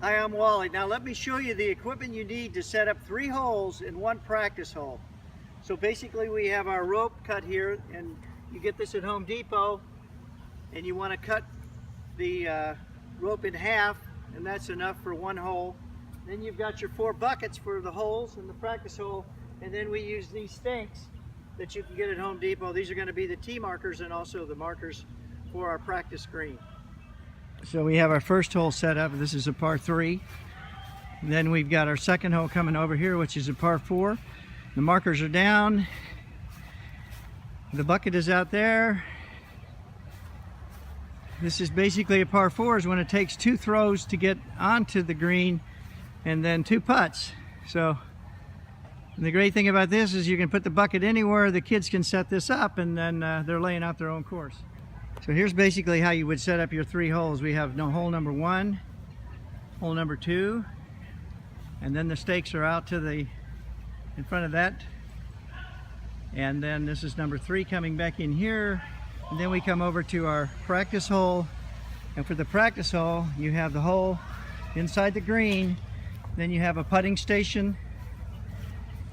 Hi, I'm Wally. Now let me show you the equipment you need to set up 3 holes in 1 practice hole. So basically we have our rope cut here, and you get this at Home Depot, and you want to cut the rope in half, and that's enough for 1 hole. Then you've got your 4 buckets for the holes in the practice hole, and then we use these stakes that you can get at Home Depot. These are going to be the tee markers and also the markers for our practice green. So we have our first hole set up. This is a par 3. Then we've got our second hole coming over here, which is a par 4. The markers are down. The bucket is out there. This is basically a par 4 is when it takes 2 throws to get onto the green and then 2 putts. So the great thing about this is you can put the bucket anywhere. The kids can set this up, and then they're laying out their own course. So here's basically how you would set up your 3 holes. We have hole number 1, hole number 2, and then the stakes are out to the in front of that. And then this is number 3 coming back in here. And then we come over to our practice hole. And for the practice hole, you have the hole inside the green. Then you have a putting station.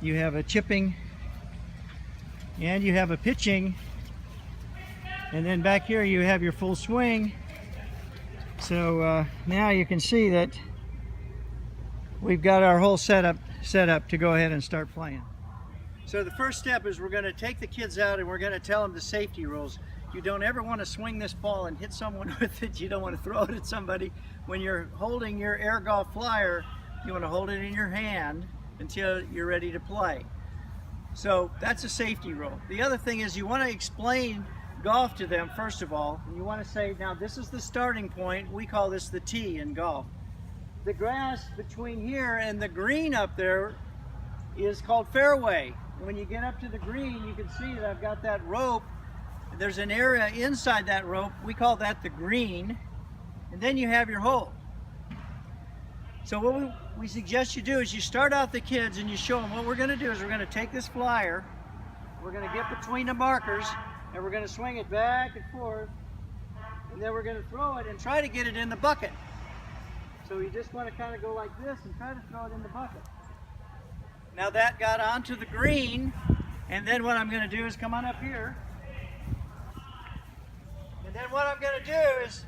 You have a chipping. And you have a pitching. And then back here you have your full swing. So now you can see that we've got our whole setup to go ahead and start playing. So the first step is we're going to take the kids out and we're going to tell them the safety rules. You don't ever want to swing this ball and hit someone with it. You don't want to throw it at somebody. When you're holding your Airgolf flyer, you want to hold it in your hand until you're ready to play. So that's a safety rule. The other thing is you want to explain golf to them first of all, and you want to say, now this is the starting point. We call this the tee in golf. The grass between here and the green up there is called fairway. When you get up to the green, you can see that I've got that rope. There's an area inside that rope. We call that the green. And then you have your hole. So what we suggest you do is you start out the kids and you show them what we're going to do is we're going to take this flyer, we're going to get between the markers, and we're going to swing it back and forth, and then we're going to throw it and try to get it in the bucket. So you just want to kind of go like this and try to throw it in the bucket. Now that got onto the green, and then what I'm going to do is come on up here, and then what I'm going to do is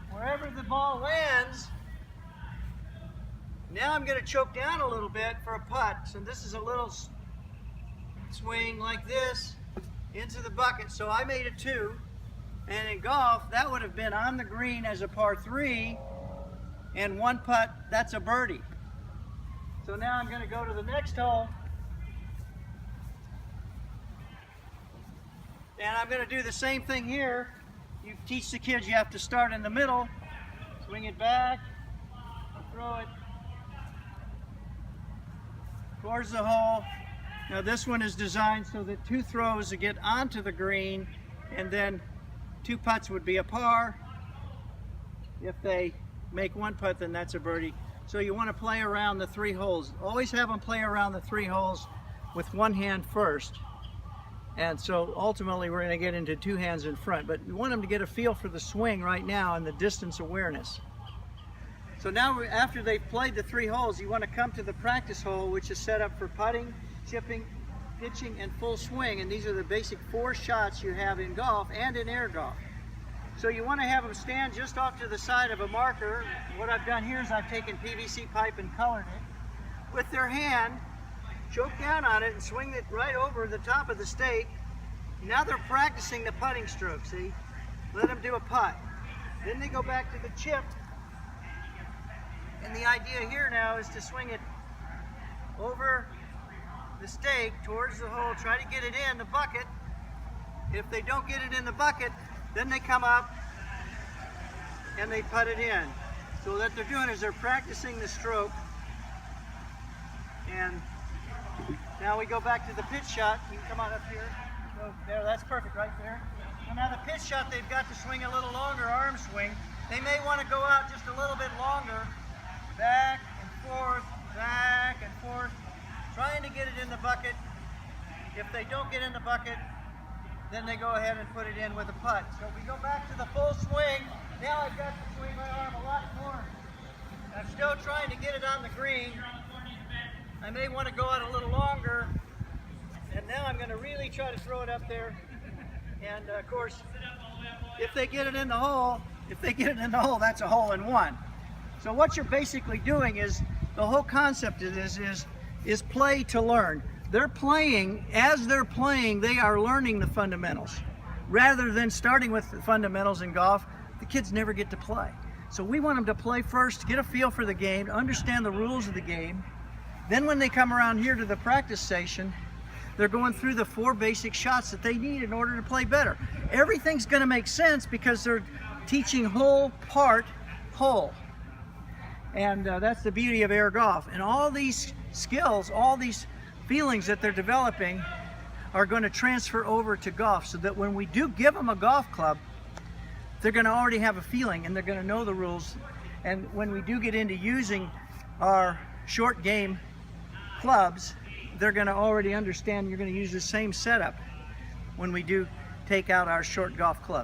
wherever the ball lands, now I'm going to choke down a little bit for a putt. So this is a little swing like this into the bucket. So I made a 2, and in golf that would have been on the green as a par 3, and 1 putt, that's a birdie. So now I'm going to go to the next hole, and I'm going to do the same thing here. You teach the kids you have to start in the middle, swing it back, throw it towards the hole. Now this one is designed so that 2 throws to get onto the green, and then 2 putts would be a par. If they make 1 putt, then that's a birdie. So you want to play around the 3 holes. Always have them play around the 3 holes with 1 hand first. And so ultimately we're going to get into 2 hands in front. But you want them to get a feel for the swing right now and the distance awareness. So now after they've played the 3 holes, you want to come to the practice hole, which is set up for putting, chipping, pitching, and full swing. And these are the basic 4 shots you have in golf and in air golf. So you want to have them stand just off to the side of a marker. What I've done here is I've taken PVC pipe and colored it. With their hand, choke down on it and swing it right over the top of the stake. Now they're practicing the putting stroke, see? Let them do a putt. Then they go back to the chip. And the idea here now is to swing it over the stake towards the hole, try to get it in the bucket. If they don't get it in the bucket, then they come up and they putt it in. So what they're doing is they're practicing the stroke. And now we go back to the pitch shot. You can come on up here. So there, that's perfect right there. So now the pitch shot, they've got to swing a little longer arm swing. They may want to go out just a little bit longer. Back and forth, trying to get it in the bucket. If they don't get in the bucket, then they go ahead and put it in with a putt. So we go back to the full swing. Now I've got to swing my arm a lot more still trying to get it on the green. I may want to go out a little longer. And now I'm going to really try to throw it up there. And of course, if they get it in the hole, that's a hole in one. So what you're basically doing is, the whole concept of this is play to learn. They're playing, as they're playing, they are learning the fundamentals. Rather than starting with the fundamentals in golf, the kids never get to play. So we want them to play first, get a feel for the game, understand the rules of the game. Then when they come around here to the practice station, they're going through the 4 basic shots that they need in order to play better. Everything's going to make sense because they're teaching whole, part, whole. And that's the beauty of air golf. And all these skills, all these feelings that they're developing are going to transfer over to golf, so that when we do give them a golf club, they're going to already have a feeling and they're going to know the rules. And when we do get into using our short game clubs, they're going to already understand you're going to use the same setup when we do take out our short golf club.